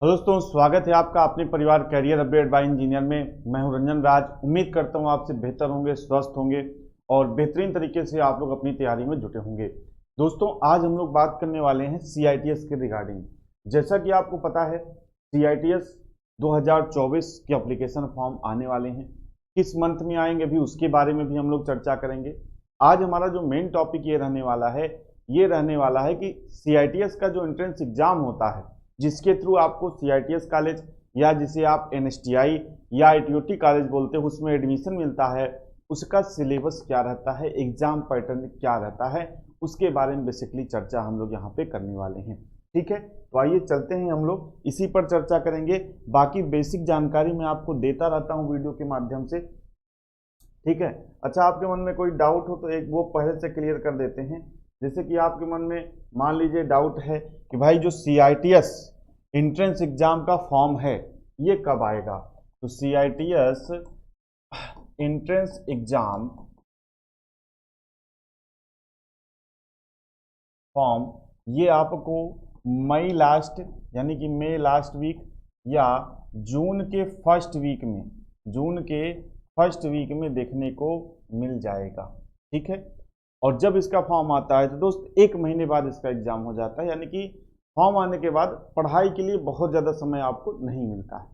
तो दोस्तों स्वागत है आपका अपने परिवार कैरियर अपडेट बाय इंजीनियर में। मैं हूं रंजन राज। उम्मीद करता हूं आपसे बेहतर होंगे, स्वस्थ होंगे और बेहतरीन तरीके से आप लोग अपनी तैयारी में जुटे होंगे। दोस्तों आज हम लोग बात करने वाले हैं CITS के रिगार्डिंग। जैसा कि आपको पता है CITS 2024 के एप्लीकेशन फॉर्म आने वाले हैं। किस मंथ में आएंगे भी उसके बारे में भी हम लोग चर्चा करेंगे। आज हमारा जो मेन टॉपिक ये रहने वाला है कि CITS का जो एंट्रेंस एग्जाम होता है, जिसके थ्रू आपको CITS कॉलेज या जिसे आप NSTI या ITOT कॉलेज बोलते हैं उसमें एडमिशन मिलता है, उसका सिलेबस क्या रहता है, एग्जाम पैटर्न क्या रहता है, उसके बारे में बेसिकली चर्चा हम लोग यहाँ पे करने वाले हैं। ठीक है, तो आइए चलते हैं, हम लोग इसी पर चर्चा करेंगे। बाकी बेसिक जानकारी मैं आपको देता रहता हूँ वीडियो के माध्यम से। ठीक है, अच्छा आपके मन में कोई डाउट हो तो एक वो पहले से क्लियर कर देते हैं। जैसे कि आपके मन में मान लीजिए डाउट है कि भाई जो CITS एंट्रेंस एग्जाम का फॉर्म है ये कब आएगा, तो CITS एंट्रेंस एग्जाम फॉर्म ये आपको मई लास्ट वीक या जून के फर्स्ट वीक में देखने को मिल जाएगा। ठीक है, और जब इसका फॉर्म आता है तो दोस्त 1 महीने बाद इसका एग्जाम हो जाता है, यानी कि फॉर्म आने के बाद पढ़ाई के लिए बहुत ज़्यादा समय आपको नहीं मिलता है।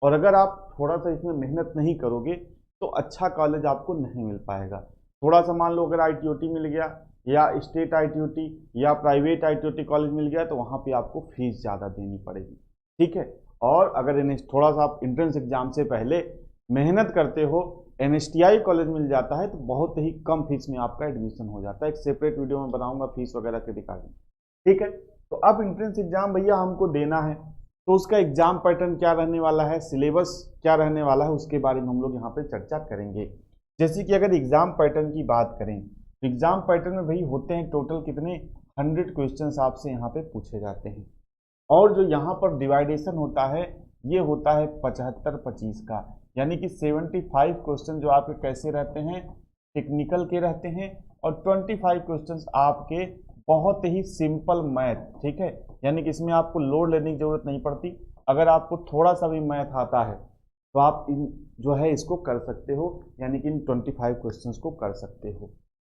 और अगर आप थोड़ा सा इसमें मेहनत नहीं करोगे तो अच्छा कॉलेज आपको नहीं मिल पाएगा। थोड़ा सा मान लो अगर ITOT मिल गया या स्टेट ITOT या प्राइवेट ITOT कॉलेज मिल गया तो वहाँ पे आपको फीस ज़्यादा देनी पड़ेगी। ठीक है, और अगर थोड़ा सा आप एंट्रेंस एग्जाम से पहले मेहनत करते हो, NSTI कॉलेज मिल जाता है तो बहुत ही कम फीस में आपका एडमिशन हो जाता है। एक सेपरेट वीडियो में बनाऊंगा फीस वगैरह के रिगार्डिंग। ठीक है, तो अब एंट्रेंस एग्जाम भैया हमको देना है तो उसका एग्जाम पैटर्न क्या रहने वाला है, सिलेबस क्या रहने वाला है, उसके बारे में हम लोग यहाँ पे चर्चा करेंगे। जैसे कि अगर एग्जाम पैटर्न की बात करें तो एग्जाम पैटर्न में भाई होते हैं टोटल कितने 100 क्वेश्चन आपसे यहाँ पे पूछे जाते हैं। और जो यहाँ पर डिवाइडेशन होता है ये होता है 75-25 का, यानी कि 75 क्वेश्चन जो आपके कैसे रहते हैं, टेक्निकल के रहते हैं, और 25 क्वेश्चन आपके बहुत ही सिंपल मैथ। ठीक है, यानी कि इसमें आपको लोड लेने की जरूरत नहीं पड़ती। अगर आपको थोड़ा सा भी मैथ आता है तो आप जो है इसको कर सकते हो, यानी कि इन 25 क्वेश्चंस को कर सकते हो।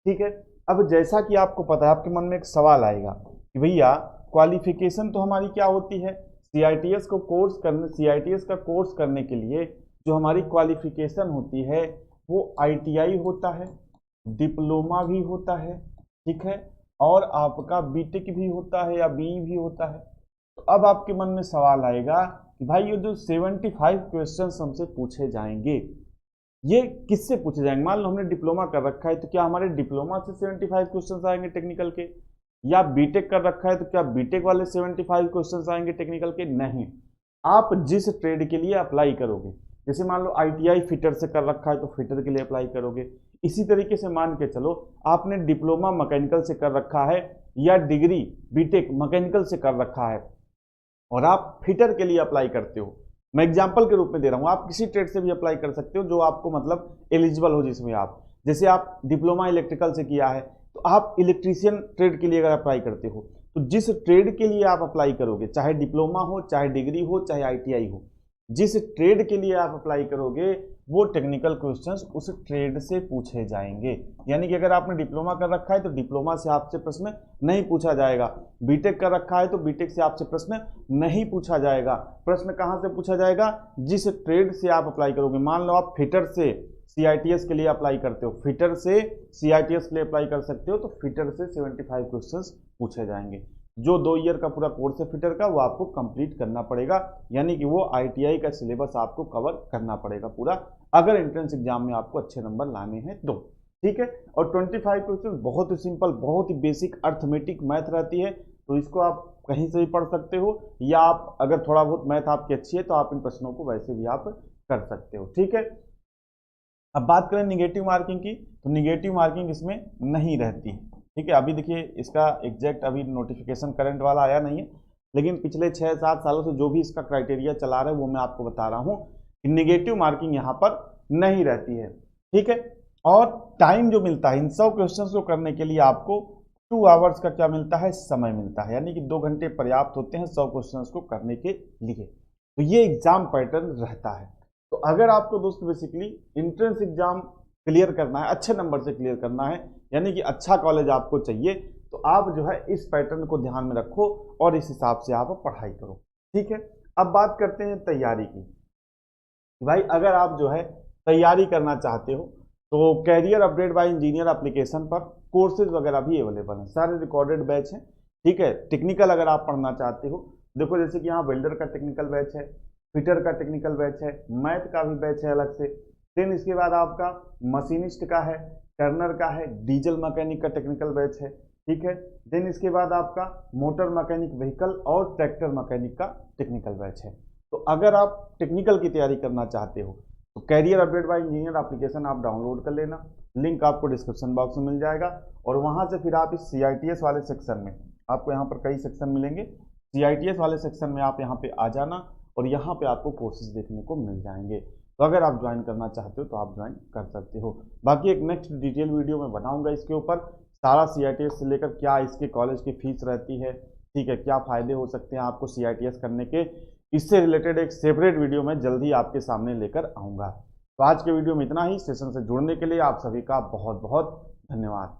ठीक है, अब जैसा कि आपको पता है आपके मन में एक सवाल आएगा कि भैया क्वालिफिकेशन तो हमारी क्या होती है, CITS का कोर्स करने के लिए जो हमारी क्वालिफिकेशन होती है वो ITI होता है, डिप्लोमा भी होता है, ठीक है, और आपका BTech भी होता है या BE भी होता है। तो अब आपके मन में सवाल आएगा कि भाई ये जो 75 क्वेश्चंस हमसे पूछे जाएंगे ये किससे पूछे जाएंगे। मान लो हमने डिप्लोमा कर रखा है तो क्या हमारे डिप्लोमा से 75 क्वेश्चंस आएंगे टेक्निकल के, या BTech कर रखा है तो क्या BTech वाले 75 क्वेश्चंस आएंगे टेक्निकल के। नहीं, आप जिस ट्रेड के लिए अप्लाई करोगे, जैसे मान लो ITI फिटर से कर रखा है तो फिटर के लिए अप्लाई करोगे। इसी तरीके से मान के चलो आपने डिप्लोमा मैकेनिकल से कर रखा है या डिग्री BTech मैकेनिकल से कर रखा है और आप फिटर के लिए अप्लाई करते हो, मैं एग्जांपल के रूप में दे रहा हूं, आप किसी ट्रेड से भी अप्लाई कर सकते हो जो आपको मतलब एलिजिबल हो, जिसमें आप जैसे आप डिप्लोमा इलेक्ट्रिकल से किया है तो आप इलेक्ट्रीशियन ट्रेड के लिए अगर अप्लाई करते हो तो जिस ट्रेड के लिए आप अप्लाई करोगे, चाहे डिप्लोमा हो, चाहे डिग्री हो, चाहे ITI हो, जिस ट्रेड के लिए आप अप्लाई करोगे वो टेक्निकल क्वेश्चंस उस ट्रेड से पूछे जाएंगे। यानी कि अगर आपने डिप्लोमा कर रखा है तो डिप्लोमा से आपसे प्रश्न नहीं पूछा जाएगा, BTech कर रखा है तो BTech से आपसे प्रश्न नहीं पूछा जाएगा। प्रश्न कहाँ से पूछा जाएगा, जिस ट्रेड से आप अप्लाई करोगे। मान लो आप फिटर से CITS के लिए अप्लाई करते हो, फिटर से CITS के लिए अप्लाई कर सकते हो, तो फिटर से 75 क्वेश्चंस पूछे जाएंगे। जो 2 ईयर का पूरा कोर्स है फिटर का वो आपको कंप्लीट करना पड़ेगा, यानी कि वो ITI का सिलेबस आपको कवर करना पड़ेगा पूरा, अगर एंट्रेंस एग्जाम में आपको अच्छे नंबर लाने हैं तो। ठीक है, और 25 क्वेश्चन बहुत ही सिंपल, बहुत ही बेसिक अर्थमेटिक मैथ रहती है, तो इसको आप कहीं से भी पढ़ सकते हो, या आप अगर थोड़ा बहुत मैथ आपकी अच्छी है तो आप इन प्रश्नों को वैसे भी आप कर सकते हो। ठीक है, अब बात करें निगेटिव मार्किंग की, तो निगेटिव मार्किंग इसमें नहीं रहती है। ठीक है, अभी देखिए इसका एग्जैक्ट अभी नोटिफिकेशन करंट वाला आया नहीं है, लेकिन पिछले 6-7 सालों से जो भी इसका क्राइटेरिया चला रहा है वो मैं आपको बता रहा हूँ कि निगेटिव मार्किंग यहाँ पर नहीं रहती है। ठीक है, और टाइम जो मिलता है इन 100 क्वेश्चन को करने के लिए आपको 2 आवर्स का क्या मिलता है, समय मिलता है, यानी कि 2 घंटे पर्याप्त होते हैं 100 क्वेश्चन को करने के लिए। तो ये एग्जाम पैटर्न रहता है। तो अगर आपको दोस्त बेसिकली इंट्रेंस एग्जाम क्लियर करना है, अच्छे नंबर से क्लियर करना है, यानी कि अच्छा कॉलेज आपको चाहिए, तो आप जो है इस पैटर्न को ध्यान में रखो और इस हिसाब से आप पढ़ाई करो। ठीक है, अब बात करते हैं तैयारी की। भाई अगर आप जो है तैयारी करना चाहते हो तो career update by engineer application पर कोर्सेज वगैरह भी अवेलेबल हैं, सारे रिकॉर्डेड बैच हैं। ठीक है, टेक्निकल अगर आप पढ़ना चाहते हो, देखो जैसे कि यहाँ वेल्डर का टेक्निकल बैच है, फिटर का टेक्निकल बैच है, मैथ का भी बैच है अलग से। देन इसके बाद आपका मशीनिस्ट का है, टर्नर का है, डीजल मैकेनिक का टेक्निकल बैच है। ठीक है, देन इसके बाद आपका मोटर मैकेनिक व्हीकल और ट्रैक्टर मैकेनिक का टेक्निकल बैच है। तो अगर आप टेक्निकल की तैयारी करना चाहते हो तो career update by engineer application आप डाउनलोड कर लेना, लिंक आपको डिस्क्रिप्शन बॉक्स में मिल जाएगा। और वहां से फिर आप इस CITS वाले सेक्शन में, आपको यहाँ पर कई सेक्शन मिलेंगे, CITS वाले सेक्शन में आप यहाँ पे आ जाना और यहाँ पे आपको कोर्सेज देखने को मिल जाएंगे। तो अगर आप ज्वाइन करना चाहते हो तो आप ज्वाइन कर सकते हो। बाकी एक नेक्स्ट डिटेल वीडियो में बनाऊंगा इसके ऊपर, सारा CITS से लेकर क्या इसके कॉलेज की फीस रहती है, ठीक है, क्या फायदे हो सकते हैं आपको CITS करने के, इससे रिलेटेड एक सेपरेट वीडियो मैं जल्द ही आपके सामने लेकर आऊँगा। तो आज के वीडियो में इतना ही। सेशन से जुड़ने के लिए आप सभी का बहुत बहुत धन्यवाद।